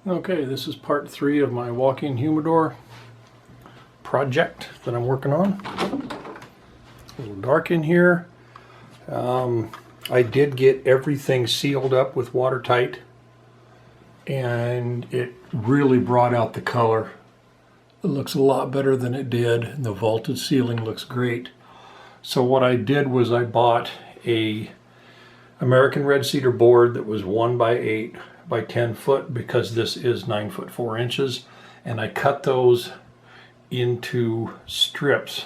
Okay, this is part 3 of my walk-in humidor project that I'm working on. A little dark in here. I did get everything sealed up with watertight, and it really brought out the color. It looks a lot better than it did, and the vaulted ceiling looks great. So what I did was I bought a American red cedar board that was 1 by 8 by 10 foot, because this is 9 foot 4 inches, and I cut those into strips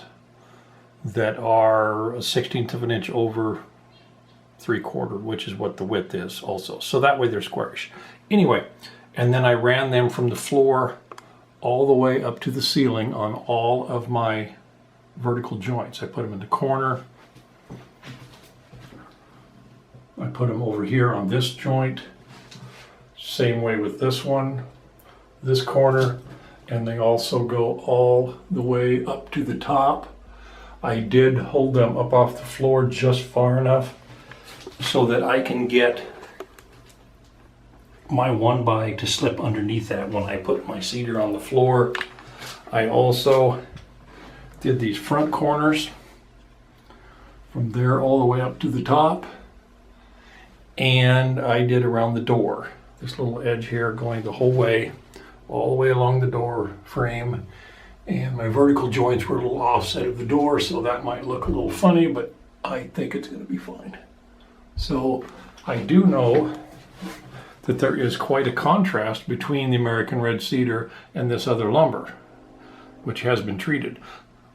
that are 1/16 of an inch over 3/4, which is what the width is also, so that way they're squarish. Anyway, and then I ran them from the floor all the way up to the ceiling on all of my vertical joints. I put them in the corner, I put them over here on this joint, same way with this one, this corner, and they also go all the way up to the top. I did hold them up off the floor just far enough so that I can get my 1 by to slip underneath that when I put my cedar on the floor. I also did these front corners from there all the way up to the top, and I did around the door. This little edge here going the whole way, all the way along the door frame, and my vertical joints were a little offset of the door, so that might look a little funny, but I think it's going to be fine. So I do know that there is quite a contrast between the American red cedar and this other lumber, which has been treated,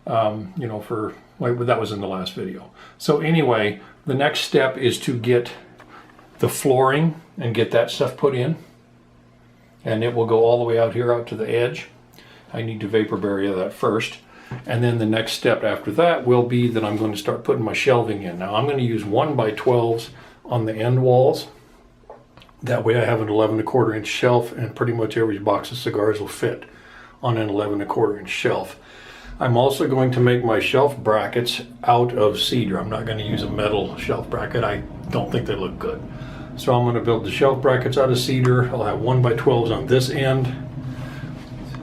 you know, for, like, that was in the last video. So anyway, the next step is to get the flooring and get that stuff put in, and it will go all the way out here out to the edge. I need to vapor barrier that first, and then the next step after that will be that I'm going to start putting my shelving in. Now I'm going to use 1 by 12s on the end walls. That way I have an 11 1/4 inch shelf, and pretty much every box of cigars will fit on an 11 1/4 inch shelf. I'm also going to make my shelf brackets out of cedar. I'm not going to use a metal shelf bracket. I don't think they look good. So I'm going to build the shelf brackets out of cedar. I'll have 1 by 12s on this end.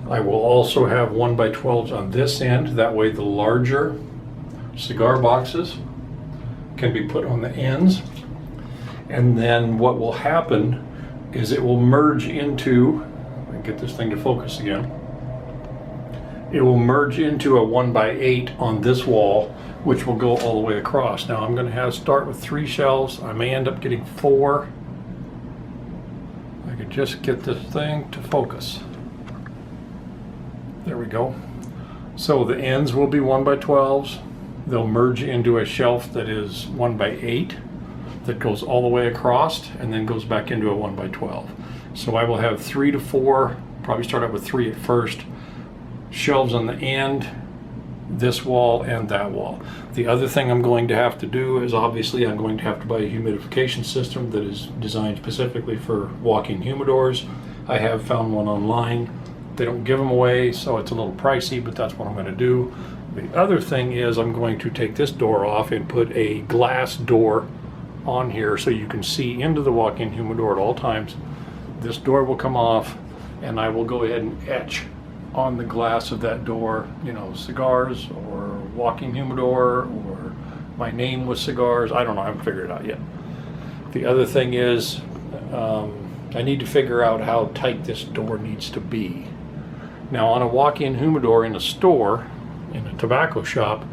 I will also have 1 by 12s on this end. That way the larger cigar boxes can be put on the ends. And then what will happen is it will merge into, let me get this thing to focus again. It will merge into a 1 by 8 on this wall, which will go all the way across. Now I'm going to start with 3 shelves. I may end up getting 4. I could just get this thing to focus. There we go. So the ends will be 1 by 12s. They'll merge into a shelf that is 1 by 8 that goes all the way across and then goes back into a 1 by 12. So I will have 3 to 4, probably start out with 3 at first, shelves on the end, this wall and that wall. The other thing I'm going to have to do is, obviously I'm going to have to buy a humidification system that is designed specifically for walk-in humidors. I have found one online. They don't give them away, so it's a little pricey, but that's what I'm going to do. The other thing is I'm going to take this door off and put a glass door on here so you can see into the walk-in humidor at all times. This door will come off, and I will go ahead and etch on the glass of that door, you know, cigars or walk-in humidor or my name with cigars. I don't know, I haven't figured it out yet. The other thing is I need to figure out how tight this door needs to be. Now on a walk-in humidor in a store, in a tobacco shop,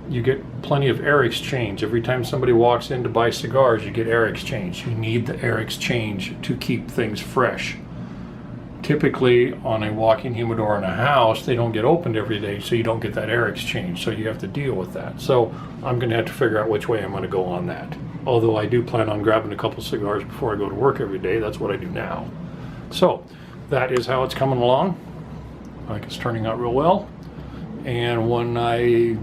you get plenty of air exchange. Every time somebody walks in to buy cigars, you get air exchange. You need the air exchange to keep things fresh. Typically on a walk-in humidor in a house, they don't get opened every day, so you don't get that air exchange, so you have to deal with that. So I'm going to have to figure out which way I'm going to go on that. Although I do plan on grabbing a couple cigars before I go to work every day. That's what I do now. So that is how it's coming along. I think it's turning out real well. And when I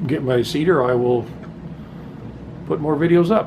get my cedar, I will put more videos up.